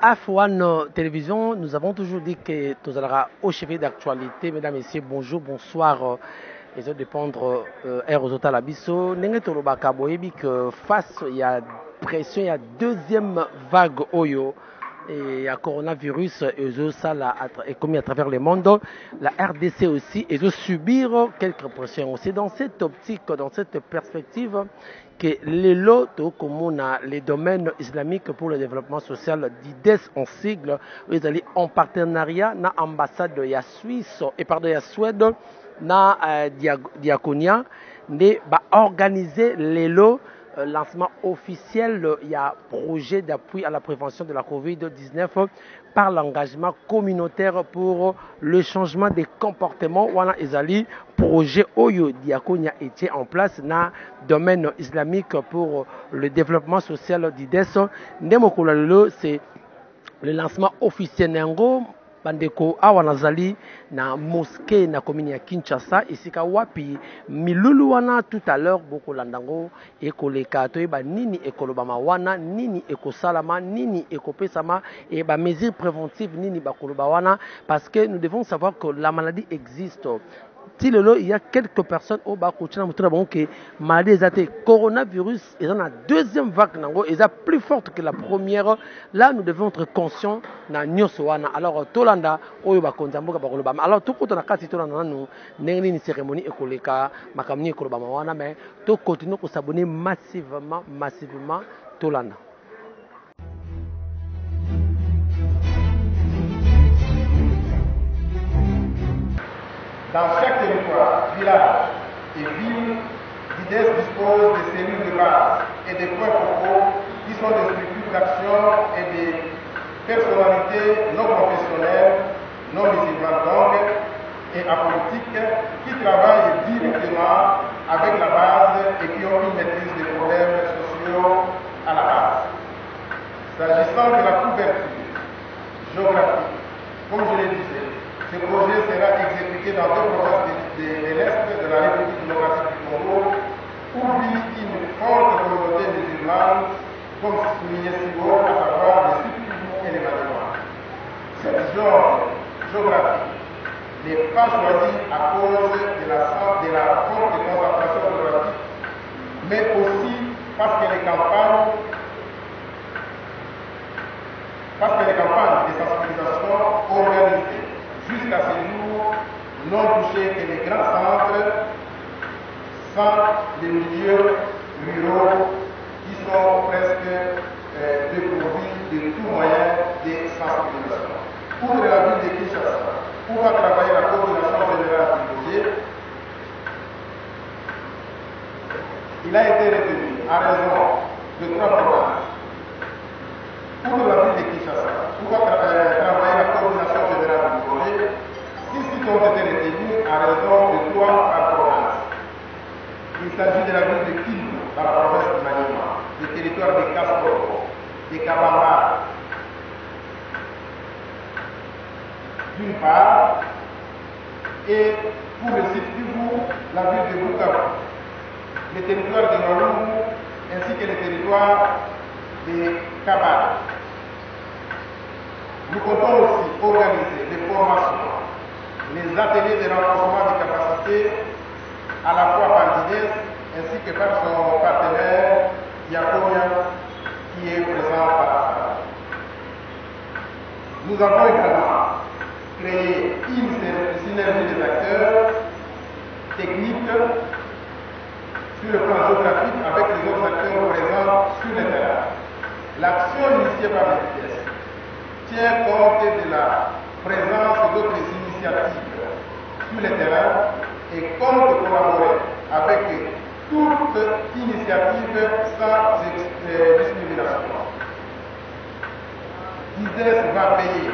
F1 Télévision, nous avons toujours dit que tout allons au chevet d'actualité. Mesdames et messieurs, bonjour, bonsoir. Et ça dépendre Air Ozota Labiso. N'engé Tolobaka Boyebi que face il y a pression, il y a deuxième vague Oyo. Et il y a coronavirus et ça est commis à travers le monde. La RDC aussi et subir quelques pressions. C'est dans cette optique, dans cette perspective que les lots comme les domaines islamiques pour le développement social d'IDES en sigle, ils allaient en partenariat na ambassade de la Suisse et pardon la Suède na Diaconia ne ba organiser les lots lancement officiel, il y a projet d'appui à la prévention de la Covid-19 par l'engagement communautaire pour le changement des comportements. Wana ezali projet Oyo Diakonia était en place dans le domaine islamique pour le développement social d'IDES. Ndemokolalo, c'est le lancement officiel Nengo. Bandeko awa nazali na mosquée na commune ya Kinshasa isika wapi milulu wana tout à l'heure boko landango ekoleka to eba nini ekolobama wana nini ekosalama nini ekopesama et ba mesures préventives nini bakoloba wana parce que nous devons savoir que la maladie existe. Il y a quelques personnes au bas que maladie est coronavirus est dans la deuxième vague est plus forte que la première. Là nous devons être conscients na nyoswana. Alors tolanda oyo ba konzamboka ba koloba. Alors tout côté na kasi tolanda nous n'engni ni cérémonie ekoleka makamni ekoloba wana mais to continuer ko s'abonner massivement tolanda. Dans chaque territoire, village et ville, l'IDES dispose de cellules de base et des points focaux qui sont des structures d'action et des personnalités non professionnelles, non musulmanes donc, et apolitiques qui travaillent directement avec la base et qui ont une maîtrise des problèmes sociaux à la base. S'agissant de la couverture géographique, comme je l'ai dit, ce projet sera exécuté dans deux provinces de l'Est de la République démocratique du Congo, où vit une forte communauté musulmane, comme souligné si haut, à savoir le Sud Kivu et les Maniema. Cette zone géographique n'est pas choisie à cause de la forte concentration géographique, mais aussi parce que les campagnes de sensibilisation organisées jusqu'à ce jour n'ont touché que les grands centres sans les milieux ruraux qui sont presque dépourvus de tout moyen de sensibilisation. Outre la ville de Kinshasa, où va travailler la coordination générale du projet, il a été retenu à raison de trois provinces. Outre la ville de Kinshasa, où va travailler la coordination générale du projet, 6 sites ont été retenus à raison de 3 par province. Il s'agit de la ville de Kivu, dans la province de Maniema, du territoire de Kassoro, de Kabamba, d'une part, et pour le site Kivu, la ville de Bukavu, le territoire de Malungu, ainsi que le territoire de Kabara. Nous comptons aussi organiser les formations, les ateliers de renforcement des capacités, à la fois par l'IDES ainsi que par son partenaire Diaconia qui est présent par la salle. Nous avons également créé une synergie des acteurs techniques sur le plan géographique avec les autres acteurs présents sur le terrain. L'action initiée par l'IDES tient compte de la présence d'autres initiatives sur le terrain et compte collaborer avec toute initiative sans discrimination. l'IDES va payer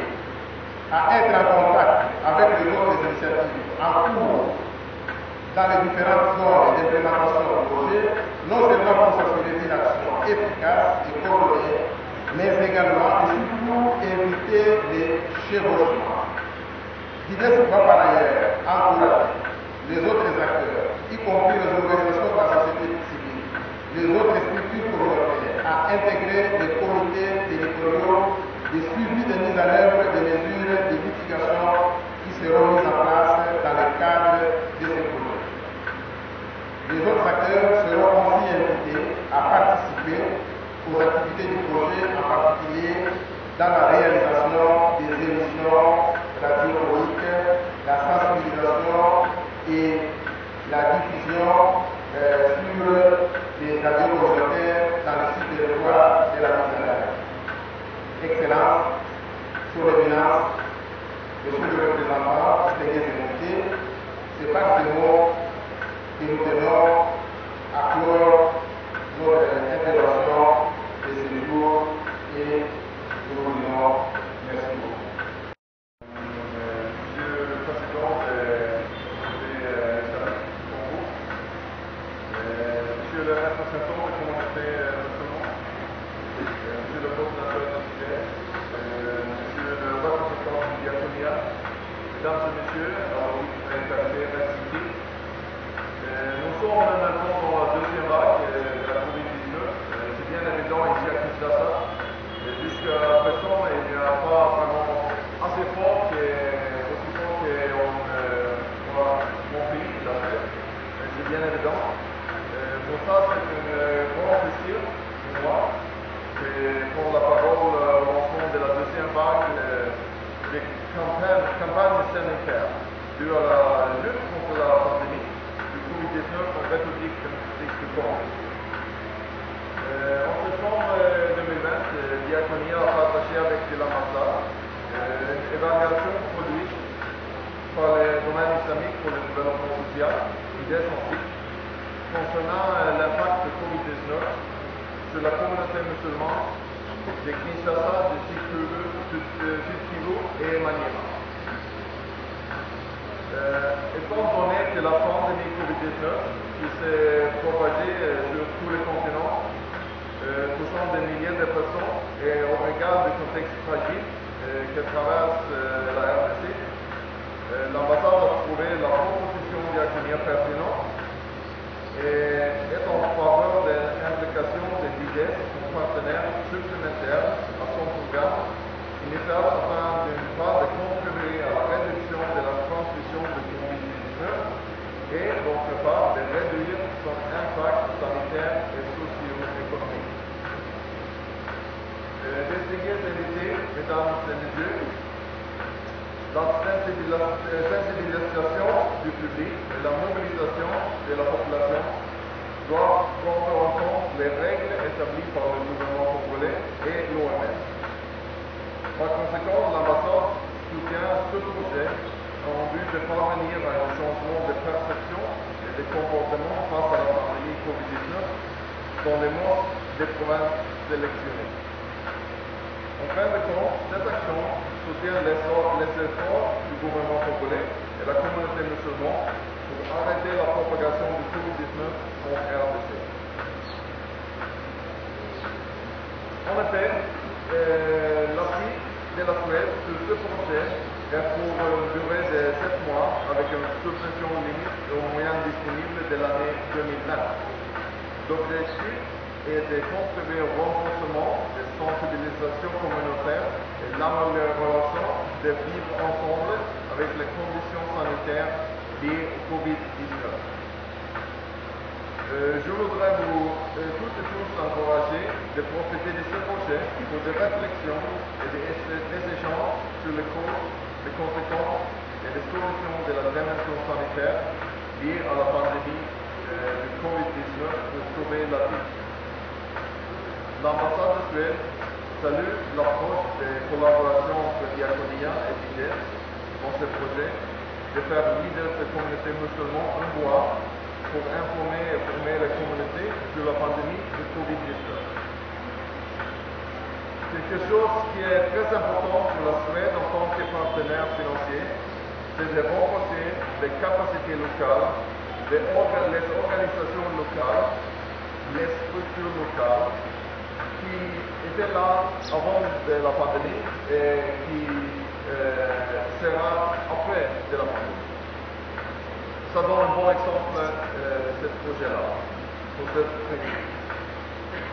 à être en contact avec les autres initiatives en cours dans les différentes zones d'implémentation du projet, non seulement pour s'assurer une action efficace et coordonnée, mais également et surtout éviter les chevauchements. L'IDES va par ailleurs encourager les autres acteurs, y compris les organisations de la société civile, les autres structures communautaires, à intégrer les comités territoriaux de suivi mise en œuvre des mesures de mitigation qui seront mises en place dans le cadre de ces projets. Les autres acteurs seront aussi invités à participer aux activités du projet, en particulier dans la réalisation des émissions radiophoniques, la sensibilisation et la diffusion sur les radios communautaires dans le site de l'emploi de la mise en œuvre. Excellence, sur l'éminence, monsieur le représentant, distingués invités, c'est par ces mots que nous tenons à clore notre intervention de ce jour et nous vous disons merci beaucoup. Monsieur le Président des Congo, Monsieur le représentant de la communauté musulmane, Monsieur le coordinateur national, Monsieur le représentant du diaconia, Mesdames et Messieurs, merci. Nous sommes maintenant dans la deuxième vague de la Covid-19. C'est bien évident ici à Kinshasa. Jusqu'à présent, il n'y a pas vraiment assez fort aussi fort qu'on mon pays l'a fait. C'est bien évident. Pour ça, c'est un grand plaisir pour moi. C'est pour la parole au lancement de la deuxième vague des campagnes sanitaires due à la lutte contre la pandémie du Covid-19 en République démocratique du Congo. En septembre 2020, Diaconia a partagé avec l'ambassade une évaluation produite par le domaine islamique pour le développement social, idée scientifique, concernant l'impact de Covid-19 sur la communauté musulmane de Kinshasa, de Sud-Kivu et Maniema. Étant donné que la pandémie Covid-19 qui s'est propagée sur tous les continents, touchant des milliers de personnes et au regard du contexte fragile que traverse la RDC, l'ambassade a trouvé la proposition diaconia pertinente et est en faveur de l'implication de l'IDES comme partenaire supplémentaire à son programme initial afin d'une part de contribuer à la réduction de la transmission de Covid-19 et d'autre part de réduire son impact sanitaire et socio-économique. Distingués invités, mesdames et messieurs, la sensibilisation du public et la mobilisation de la population doivent prendre en compte les règles établies par le gouvernement congolais et l'OMS. Par conséquent, l'ambassade soutient ce projet en vue de parvenir à un changement de perception et de comportement face à la pandémie Covid-19 dans les modes des provinces sélectionnées. En fin de compte, cette action soutient les efforts du gouvernement congolais et la communauté musulmane pour arrêter la propagation du Covid-19 en RDC. En effet, l'appui de la Suède sur ce projet est pour une durée de 7 mois avec une subvention limite aux moyens disponibles de l'année 2020. L'objectif est de contribuer au renforcement des sensibilisations communautaires et l'amélioration de vivre ensemble avec les conditions sanitaires liées au Covid-19. Je voudrais vous toutes et tous encourager de profiter de ce projet pour des réflexions et des échanges sur les causes, les conséquences et les solutions de la dimension sanitaire liée à la pandémie du Covid-19 pour sauver la vie. L'ambassade de Suède salue l'approche de collaboration entre Diaconia et l'IDES dans ce projet de faire leader de communautés musulmanes en voie pour informer et former la communauté sur la pandémie du Covid-19. Quelque chose qui est très important pour la Suède en tant que partenaire financier, c'est de renforcer les capacités locales, les organisations locales, les structures locales qui étaient là avant de la pandémie et qui sera après de la pandémie. Ça donne un bon exemple ce projet-là, pour cette prémisse.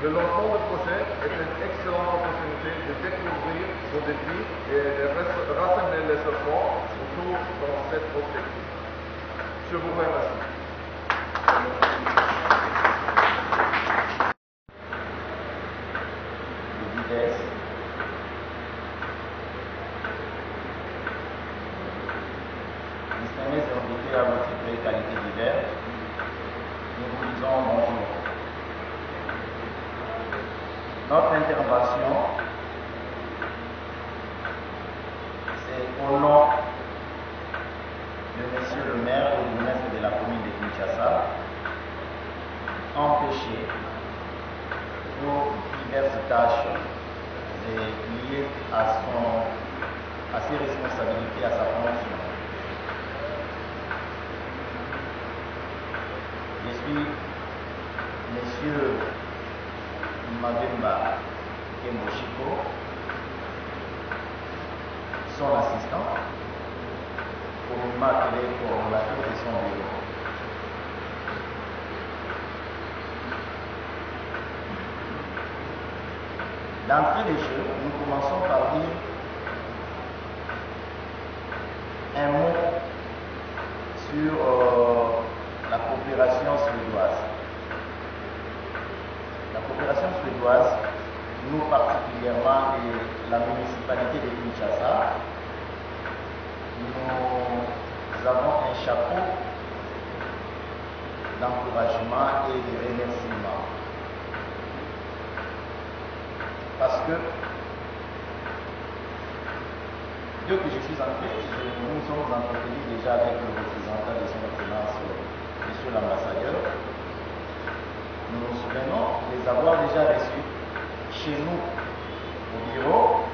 Le lancement de projet est une excellente opportunité de découvrir vos défis et de rassembler les efforts autour de cet objectif. Je vous remercie. Distingués invités à vos titres et qualités diverses, nous vous disons bonjour. Notre intervention, c'est au nom de Monsieur le maire et du bourgmestre de la commune de Kinshasa, empêché pour diverses tâches liées à ses responsabilités, à sa fonction. Je suis Monsieur Magemba Kemboshiko, son assistant, pour m'appeler coordonnateur de son bureau. D'entrée des jeux, nous commençons par dire un mot sur la coopération suédoise. La coopération suédoise, nous particulièrement et la municipalité de Kinshasa, nous avons un chapeau d'encouragement et de remerciement. Parce que dès que je suis entré, nous nous sommes entretenus déjà avec le représentant de son excellence, monsieur l'ambassadeur. Nous nous souvenons de les avoir déjà reçus chez nous au bureau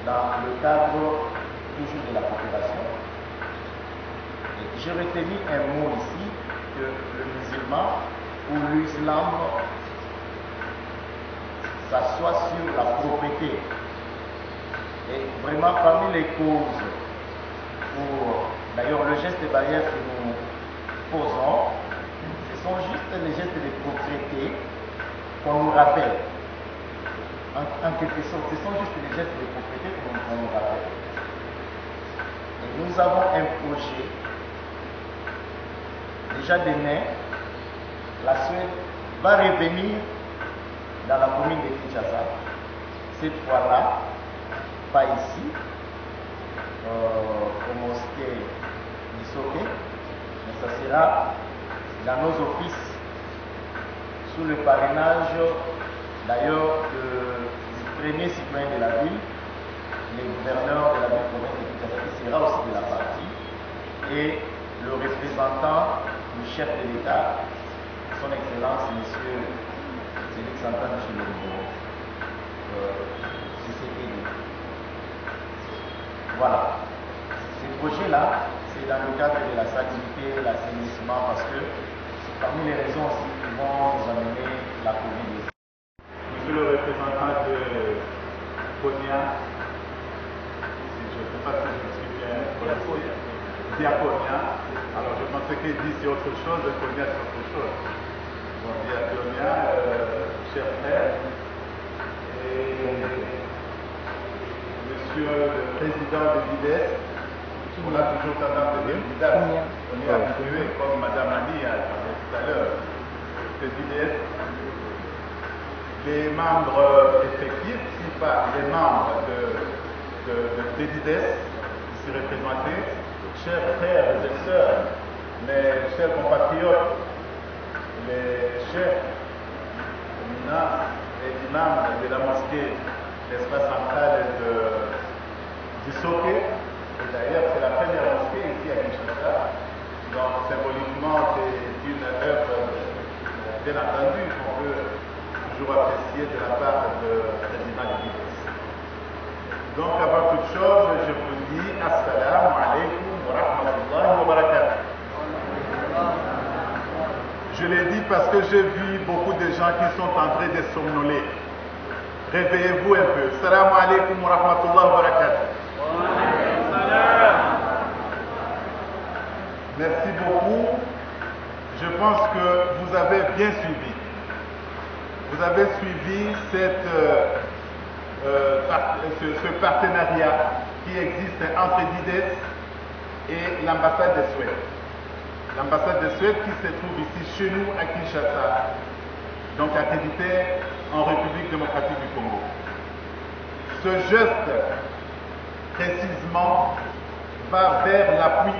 dans le cadre toujours de la coopération. Et j'ai retenu un mot ici que le musulman ou l'islam s'assoit sur la propriété. Et vraiment parmi les causes pour d'ailleurs le geste barrière que nous posons, ce sont juste les gestes de propriété qu'on nous rappelle. En quelque sorte, ce sont juste les gestes de propriété qu'on nous rappelle. Et nous avons un projet. Déjà demain, la Suède va revenir dans la commune de Kinshasa. Cette fois-là, pas ici, au mosquée d'Isoké, mais ça sera dans nos offices, sous le parrainage d'ailleurs du premier citoyen de la ville, le gouverneur de la ville province de Kinshasa, qui sera aussi de la partie, et le représentant du chef de l'État, son Excellence, Monsieur Félix Antoine Chilombo, CCPD. Voilà. Ce projet-là, c'est dans le cadre de la salubrité, l'assainissement, parce que c'est parmi les raisons aussi qui vont nous amener la Covid. Monsieur le représentant de Konya, je ne sais pas si je me suis bien prononcé, Diakonia. Alors je pensais qu'il dit c'est autre chose, Konya c'est autre chose. Bon, Diakonia, cher frère, et monsieur le président de l'IDES, on a toujours tendance de dire l'IDES, on est habitué, comme Madame a dit tout à l'heure, que l'IDES, les membres effectifs, si pas les membres de l'IDES, ici représentés, chers frères et sœurs, mes chers compatriotes, les chefs et imams de la mosquée, l'espace central du Soké. Et d'ailleurs, c'est la première mosquée ici à Kinshasa. Donc, symboliquement, c'est une œuvre, bien entendu, qu'on peut toujours apprécier de la part du président de l'Église. Donc, avant toute chose, je vous dis Assalamu alaikum wa rahmatullahi wa barakatuh. Je l'ai dit parce que j'ai vu beaucoup de gens qui sont en train de somnoler. Réveillez-vous un peu. Assalamu alaikum wa rahmatullahi wa barakatuh. Merci beaucoup. Je pense que vous avez bien suivi. vous avez suivi ce partenariat qui existe entre l'IDES et l'ambassade de Suède. L'ambassade de Suède qui se trouve ici chez nous à Kinshasa, donc accréditée en République démocratique du Congo. Ce geste, précisément, va vers l'appui,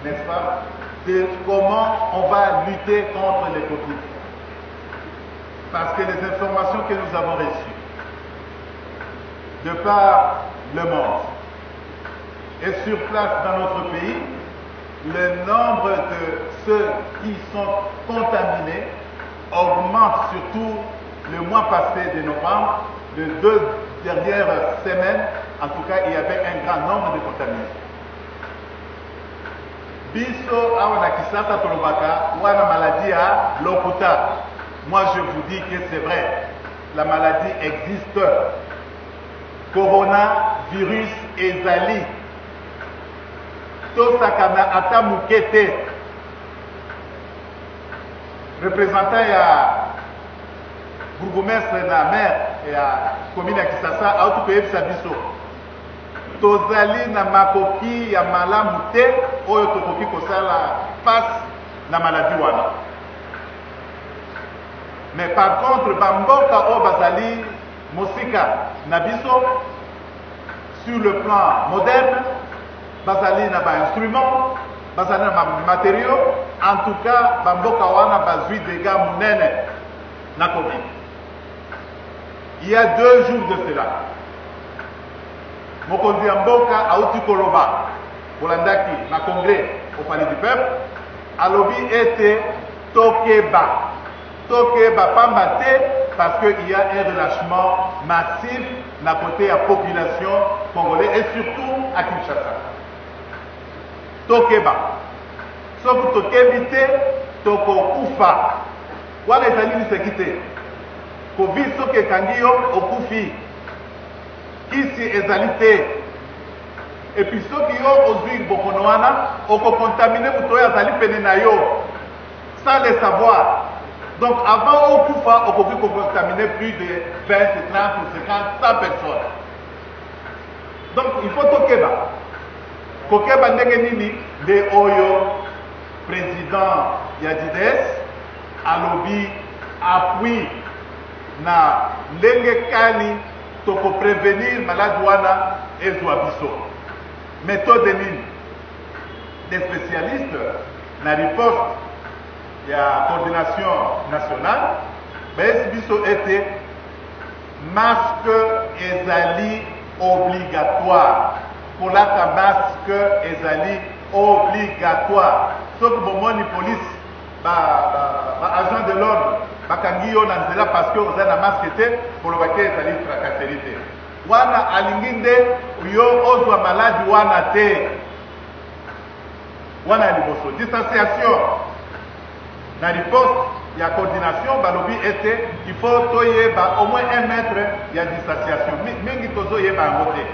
n'est-ce pas, de comment on va lutter contre les Covid. Parce que les informations que nous avons reçues, de par le monde, et sur place dans notre pays, le nombre de ceux qui sont contaminés augmente, surtout le mois passé de novembre, les 2 dernières semaines, en tout cas, il y avait un grand nombre de contaminés. Biso awana kisasa tolobaka wana maladie à lokuta. Moi je vous dis que c'est vrai, la maladie existe. Coronavirus ezali. Tosakana ata mukete. Représentant ya bourgmestre na maire ya commune ya Kisasa auto koyebisa biso. Tozali na makoki ya malamu te oyo tokoki kosala face na maladie wana. Mais par contre bamboka oyo bazali mosika na biso sur le plan moderne, bazali na ba instruments, bazali na ba matériaux, en tout cas bamboka wana bazwi dégâts munene na Covid. Il y a 2 jours de cela, mokonzi ya mboka auti koloba bolandaki na congrès au palais du peuple alobi ete tokeba pamba te parce qu'il y a un relâchement massif na côté ya population congolaise et surtout à Kinshasa. Tokeba soki tokebi te tokokufa wana ezali liseki te. Covid soki ekangi yo okufi, kisi ezali te. Et puis soki yo ozwi bokono wana okokontamine moto oyo azali pene na yo sans le savoir. Donc avant okufa okoki kokontamine plus de 20, 30, 50, 100 personnes. Donc il faut tokeba. Kokeba ndenge nini nde oyo président ya DIDES alobi appui na ndenge kani toko prévenir malade wana ezwa biso. Méthode nini? Des spécialistes na riposte ya coordination nationale bes biso ete masque ezali obligatoire. Kolata masque ezali obligatoire. Soki bomoni police agent de l'ordre bakangi yo na nzela parce que oza na masque te kolobaki ezali tracasserie te. Wana alingi nde yo ozwa maladi wana te. Wana liboso distanciation na riposte ya coordination balobi ete il faut toyeba au moins 1 mètre ya distanciation. Mingi tozoyeba yango te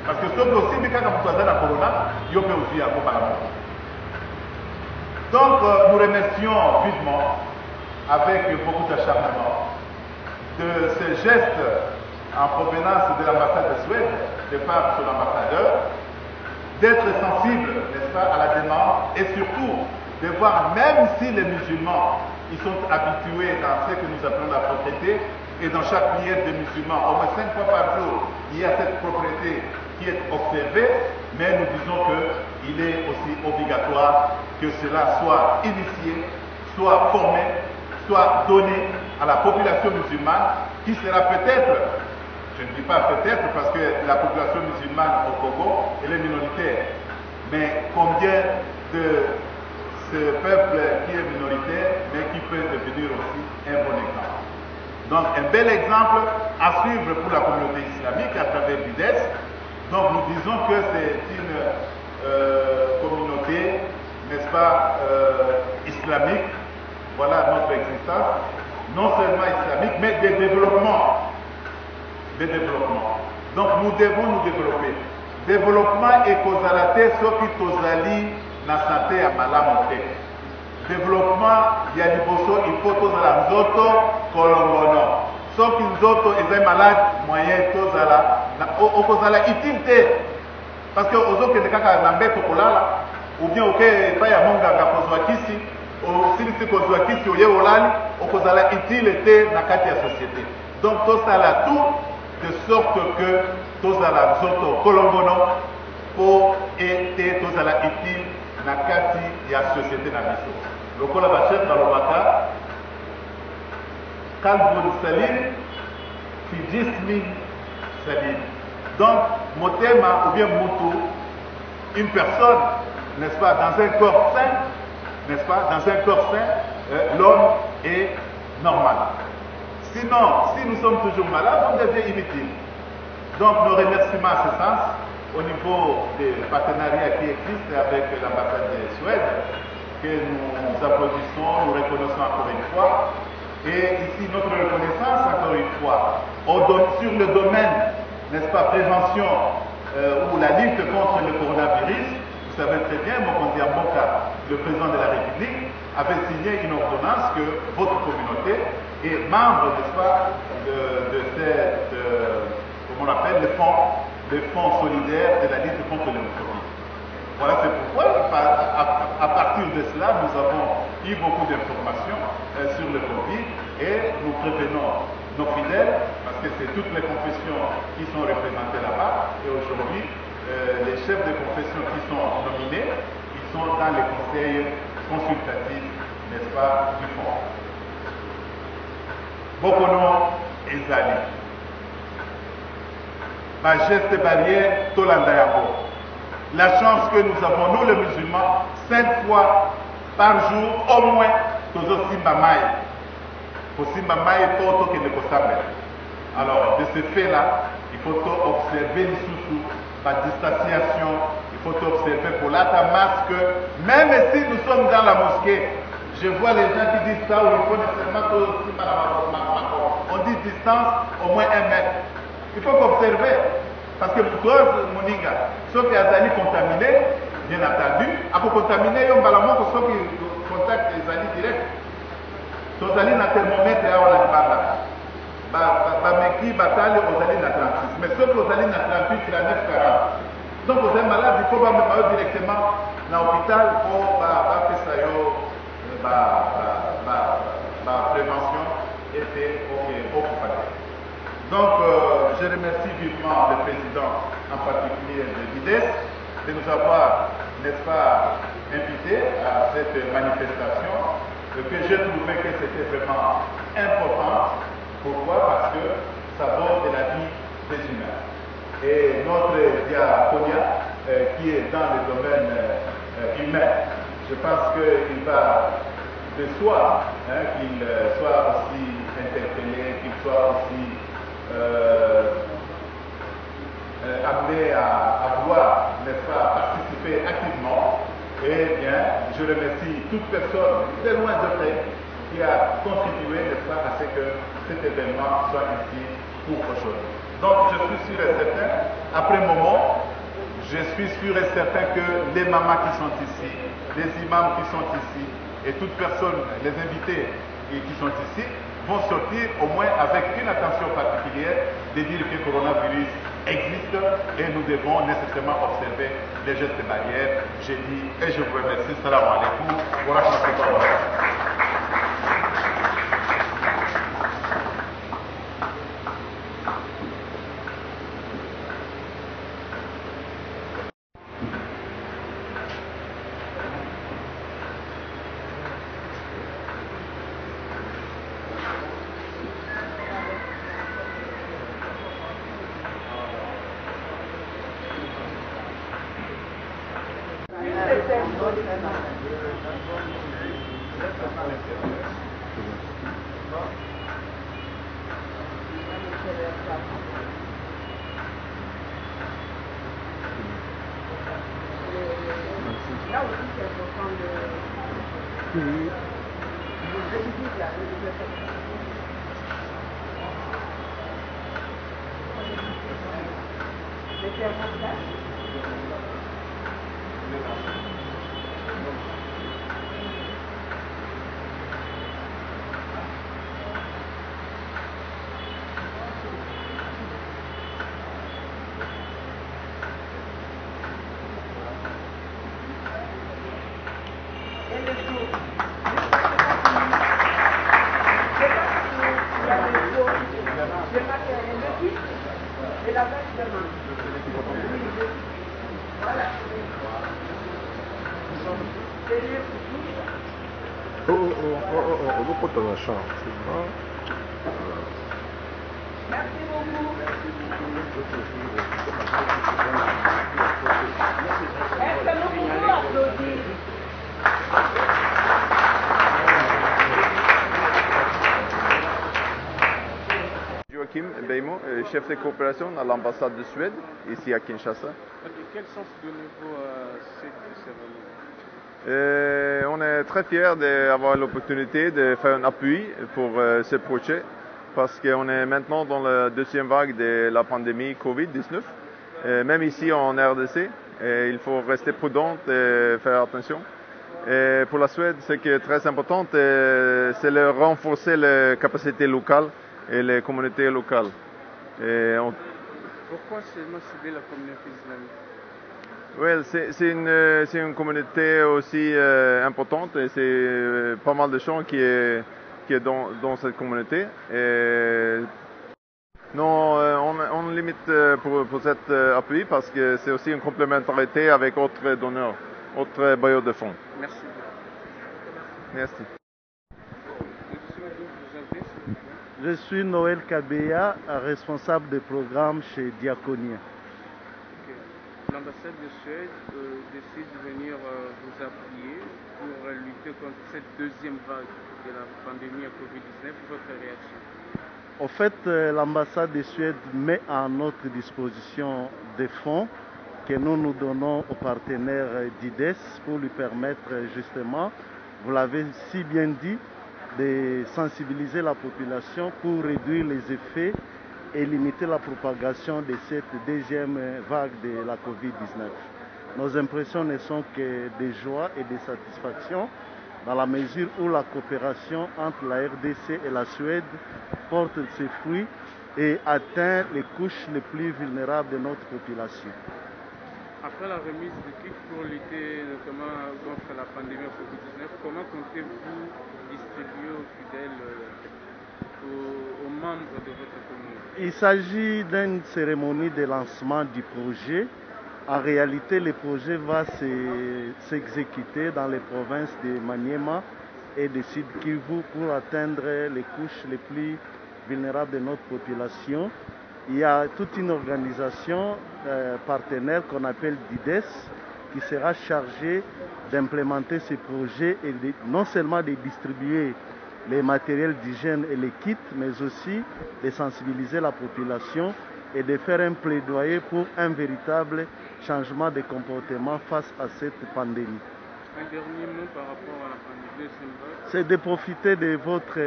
parce que soki osimbi kaka moto aza na corona yo mpe ozwi yango bala. Donc nous remercions vivement avec beaucoup d'acharnement de ce geste en provenance de l'ambassade de Suède, de par son ambassadeur, d'être sensible, n'est-ce pas, à la demande et surtout de voir, même si les musulmans, ils sont habitués dans ce que nous appelons la propreté, et dans chaque prière des musulmans, au moins 5 fois par jour, il y a cette propreté qui est observée, mais nous disons qu'il est aussi obligatoire que cela soit initié, soit formé, soit donné à la population musulmane, qui sera peut-être, je ne dis pas peut-être parce que la population musulmane au Congo, elle est minoritaire, mais combien de ce peuple qui est minoritaire, mais qui peut devenir aussi un bon exemple. Donc un bel exemple à suivre pour la communauté islamique à travers l'IDES. Donc nous disons que c'est une communauté, n'est-ce pas, islamique. Voilà notre existence, non seulement islamique, mais de développement. De développement. Donc nous devons nous développer. Développement et causalité, ce qui tozali na santé à malamu te. Développement, il y a liboso, il faut tozala nzoto kolongono soki nzoto eza malade moyen tozala okozala utile te parce que ozokende kaka na mbeto kolala ou bien oke epai ya monganga kozwa kisi osilisi kozwa kisi oye olali okozala utile te na kati ya société. Donc tosala tout de sorte que tozala nzoto kolongono po ete tozala utile na kati ya société na biso lokola bachef balobaka kalbun salim fi jismin salim. Donc motema ou bien mutu, une personne, n'est-ce pas, dans un corps sain, n'est-ce pas, dans un corps sain, l'homme est normal. Sinon, si nous sommes toujours malades, on devient inutile. Donc nos remerciements à ce sens au niveau des partenariats qui existent avec l'ambassade de Suède, que nous applaudissons, nous reconnaissons encore une fois. Et ici, notre reconnaissance, encore une fois, sur le domaine, n'est-ce pas, prévention ou la lutte contre le coronavirus. Vous savez très bien, Mokondi Mboka, le président de la République, avait signé une ordonnance que votre communauté est membre, n'est-ce pas, de cette, comment on appelle, le fonds solidaire de la lutte contre le Covid. Voilà, c'est pourquoi, à partir de cela, nous avons eu beaucoup d'informations sur le Covid et nous prévenons nos fidèles, parce que c'est toutes les confessions qui sont représentées là-bas. Et aujourd'hui, les chefs de confession qui sont nominés, ils sont dans les conseils consultatifs, n'est-ce pas, du fonds. Bokono Ezali. Ma geste barrière, Tolanda Yabo. La chance que nous avons, nous les musulmans, 5 fois par jour, au moins, Tozo Simba Maï. Pour Simba Maï, Toto qui ne peut. Alors, de ce fait-là, il faut observer les sous la distanciation, il faut observer pour la masque, même si nous sommes dans la mosquée. Je vois les gens qui disent ça, ou il faut nécessairement on dit distance au moins 1 mètre. Il faut observer. Parce que pour toi, Moninga, sauf qu'il y a des contaminés, bien entendu, à pour contaminer, il y a un sauf qui contacte les amis directs. Donc, les amis, thermomètre, on a pas. Bameki, Batale, aux amis, 36. Mais sauf aux amis, 38, il y a 9,40. Donc, vous êtes malade, il faut pas me parler directement dans l'hôpital pour faire ça, prévention, et c'est OK. Donc, je remercie vivement le président, en particulier de l'IDES, de nous avoir, n'est-ce pas, invités à cette manifestation, que j'ai trouvé que c'était vraiment important. Pourquoi? Parce que ça vaut de la vie des humains. Et notre diaconia, qui est dans le domaine humain, je pense qu'il va de soi qu'il soit aussi interpellé, qu'il soit aussi amené à vouloir, n'est-ce pas, participer activement. Eh bien, je remercie toute personne, de loin de près, qui a contribué, n'est-ce pas, à ce que cet événement soit ici pour aujourd'hui. Donc, je suis sûr et certain, après un moment, je suis sûr et certain que les mamans qui sont ici, les imams qui sont ici, et toute personne, les invités qui sont ici, vont sortir au moins avec une attention particulière de dire que le coronavirus existe et nous devons nécessairement observer les gestes barrières. Je dis et je vous remercie. Salam alaikum wa rahmatullahi wa barakatuh. Beaucoup de chance. Merci beaucoup. Est-ce que nous pouvons applaudir? Joachim Beimo, chef de coopération à l'ambassade de Suède, ici à Kinshasa. Quel sens donnez-vous à cette cérémonie? On est très fiers d'avoir l'opportunité de faire un appui pour ce projet parce qu'on est maintenant dans la deuxième vague de la pandémie Covid-19. Même ici en RDC, il faut rester prudent et faire attention. Et pour la Suède, ce qui est très important, c'est de renforcer les capacités locales et les communautés locales. Pourquoi seulement cibler la communauté islamique? Oui, c'est une communauté aussi importante et c'est pas mal de gens qui est dans cette communauté. Et non, on limite pour cet appui parce que c'est aussi une complémentarité avec autres donneurs, autres bailleurs de fonds. Merci. Merci. Je suis Noël Kabeya, responsable de programme chez Diaconia. L'ambassade de Suède décide de venir vous appuyer pour lutter contre cette deuxième vague de la pandémie à Covid-19. Votre réaction? En fait, l'ambassade de Suède met à notre disposition des fonds que nous donnons aux partenaires d'IDES pour lui permettre justement, vous l'avez si bien dit, de sensibiliser la population pour réduire les effets et limiter la propagation de cette deuxième vague de la Covid-19. Nos impressions ne sont que de joie et de satisfaction dans la mesure où la coopération entre la RDC et la Suède porte ses fruits et atteint les couches les plus vulnérables de notre population. Après la remise de kits pour lutter notamment contre la pandémie Covid-19, comment comptez-vous distribuer aux fidèles, aux membres de votre communauté? Il s'agit d'une cérémonie de lancement du projet. En réalité, le projet va s'exécuter dans les provinces de Maniema et de Sud Kivu pour atteindre les couches les plus vulnérables de notre population. Il y a toute une organisation partenaire qu'on appelle DIDES qui sera chargée d'implémenter ce projet et non seulement de distribuer les matériels d'hygiène et les kits, mais aussi de sensibiliser la population et de faire un plaidoyer pour un véritable changement de comportement face à cette pandémie. Un dernier mot par rapport à la pandémie, c'est de profiter de votre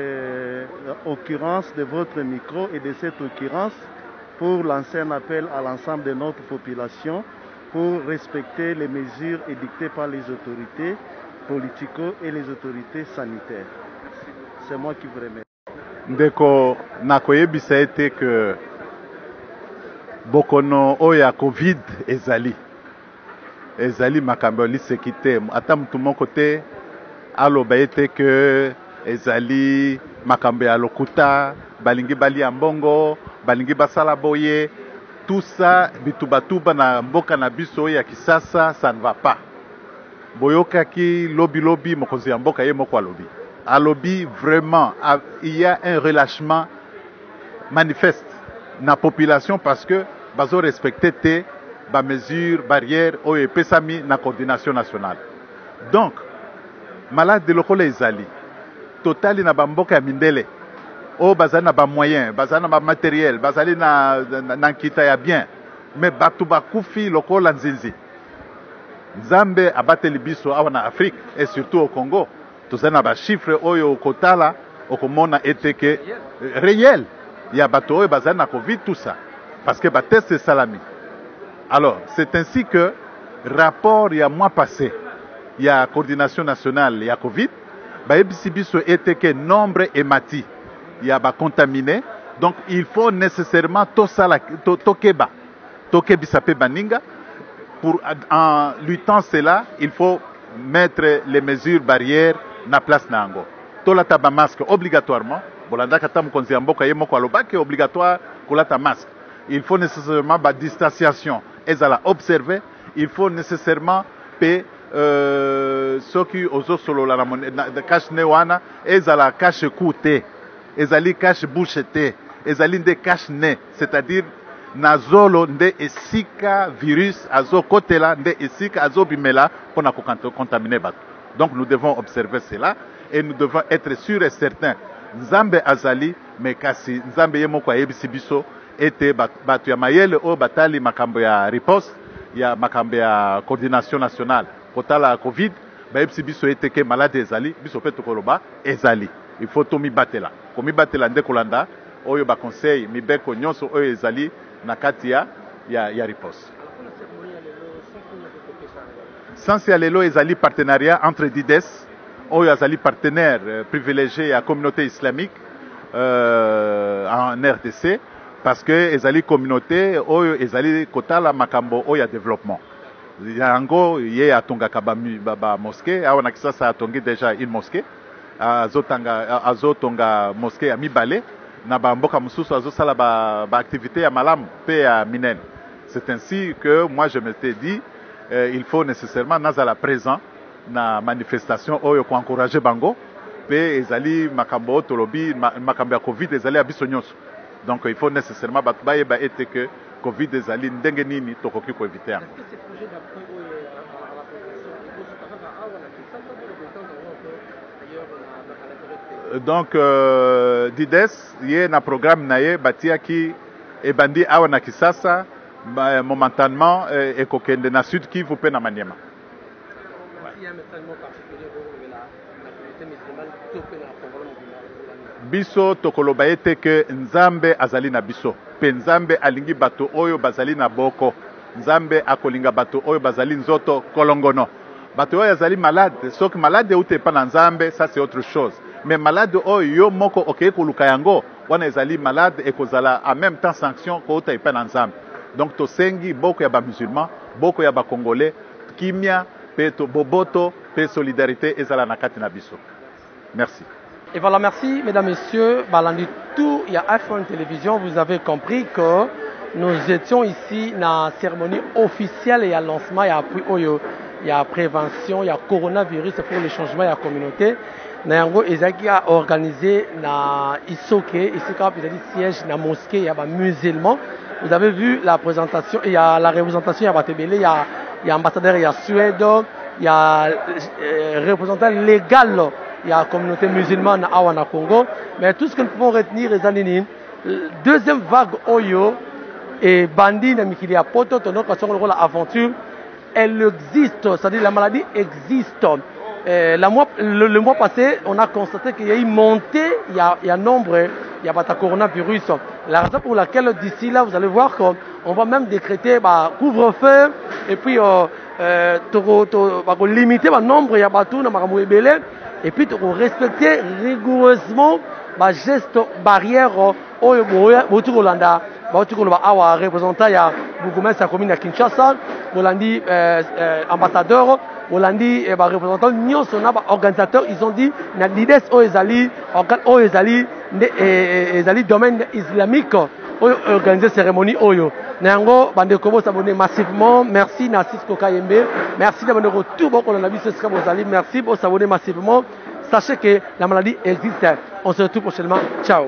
occurrence, de votre micro et de cette occurrence pour lancer un appel à l'ensemble de notre population pour respecter les mesures édictées par les autorités politico et les autorités sanitaires. C'est moi qui vous remercie. Ndeko nakoyebisa ete que bokono oya Covid ezali makambo liseki te ata mutu moko te aloba ete que ezali makambo ya lokuta balingi balia mbongo balingi basala boye tout ça bitubatuba na mboka na biso ya kisasa ça ne va pas boyokaki lobi mokonzi ya mboka ye moko alobi alobi vraiment il y a un relâchement manifeste na population parce que bazo respecter te ba mesures barrières oyo epesami na coordination nationale. Donc malade de lokola ezali totali na bamboka ya mindele o bazali na ba moyen bazali na ba matériel bazali na nkita ya bien mais batu bakufi lokola nzinzi Nzambe abateli biso awa na Afrique et surtout au Congo tozali na ba chiffre oyo kotala okomona eteke réel ya bato oyo bazali na Covid tout ça parce que ba test salami. Alors c'est ainsi que rapport il y a mois passé il y a coordination nationale il y a Covid ba ebisi biso eteke nombre emati il y a ba contaminé donc il faut nécessairement tokebisa pe baninga pour en luttant cela il faut mettre les mesures barrières na place nango tolata ba masque obligatoirement bolanda kata mokonzi ya mboka ye moko alobaki obligatoire kolata masque il faut nécessairement la distanciation ezala observer, il faut nécessairement pe soki ozosolola na cache ne wana ezala cache coûté, ezali cache bouche te, ezali nde cache ne, c'est-à-dire nazolo nde esika virus azokotela nde esika azobimela pona ko contaminer bato. Donc nous devons observer cela et nous devons être sûrs et certains nzambe azali mais kasi nzambe ye moko ayebisi biso ete bato ya mayele o batali makambo ya riposte ya makambo ya coordination nationale kotala covid bayebisi biso ete ke malade ezali biso pe tokoloba ezali, il faut tomibatela komibatela nde kolanda oyo baconseil mibeko nyonso oyo ezali na kati ya riposte. Sansi ya lelo ezali partenariat entre DIDES oyo azali partenaire privilégié ya communauté islamique en RDC parce que ezali communauté oyo ezali kotala makambo oyo ya développement. Yango ye atongaka ba mosquée awa na Kisasa atongi déjà une mosquée azotonga mosquée ya mibale na ba mboka mususu azosala ba activité ya malamu pe ya minene. C'est ainsi que moi je m'étais dit il faut nécessairement nazala présent na manifestation oyo ko encourager bango pe ezali makambo tolobi makambo ya covid ezali abiso nyonso. Donc il faut nécessairement batu bayeba ete que covid ezali ndenge nini tokoki ko éviter yango. Donc DIDES ye na programme na ye batiaki ebandi awa na Kisasa momentanément ekokende na Sud Kivu pe na Maniema. Biso tokoloba ete ke nzambe azali na biso pe nzambe alingi bato oyo bazali na boko, nzambe akolinga bato oyo bazali nzoto kolongono, bato oyo azali malade soki malade ute pa na nzambe ça c'est autre chose, mais malade oyo yo moko okei koluka yango wana ezali malade ekozala en même temps sanction ko uta pa na nzambe. Donc tosengi boko ya ba musulman, boko ya ba congolais kimia pe to boboto pe solidarité ezala na kati na biso. Merci. Et voilà, merci mesdames, messieurs. Balandi tout, il y a iPhone Télévision. Vous avez compris que nous étions ici dans la cérémonie officielle et il y a lancement, il y a appui, il y a prévention, il y a coronavirus pour le changement de la communauté. Nayango Ezaki a organisé na Isoke, ici quand il y a dit siège na mosquée, il y a des musulmans. Vous avez vu la présentation, il y a la représentation, il y a Batebele, il y a ambassadeur, il y a Suède, il y a représentant légal. Il y a la communauté musulmane à Congo, mais tout ce que nous pouvons retenir est que deuxième vague Oyo et bandit Namikili à Poto, l'aventure, elle existe, c'est-à-dire la maladie existe. Le mois passé, on a constaté qu'il y a une montée, il y a nombre, il y a pas de coronavirus. La raison pour laquelle d'ici là, vous allez voir qu'on va même décréter couvre-feu et puis limiter le nombre, il y a pas tout, et puis respecter rigoureusement les gestes barrières au Hollanda. Awa représentant ya Bougoumes, la commune de Kinshasa, Hollandi ambassadeur, Hollandi représentant Nyon Sona organisateur, ils ont dit na l'IDES Oezali domaine islamique organiser cérémonie Oyo. Nango bandeko s'abonner massivement, merci na Cisco Kayembe, merci de votre retour beaucoup dans la vie ce sera vous allez, merci pour s'abonner massivement. Sachez que la maladie existe. On se retrouve prochainement. Ciao.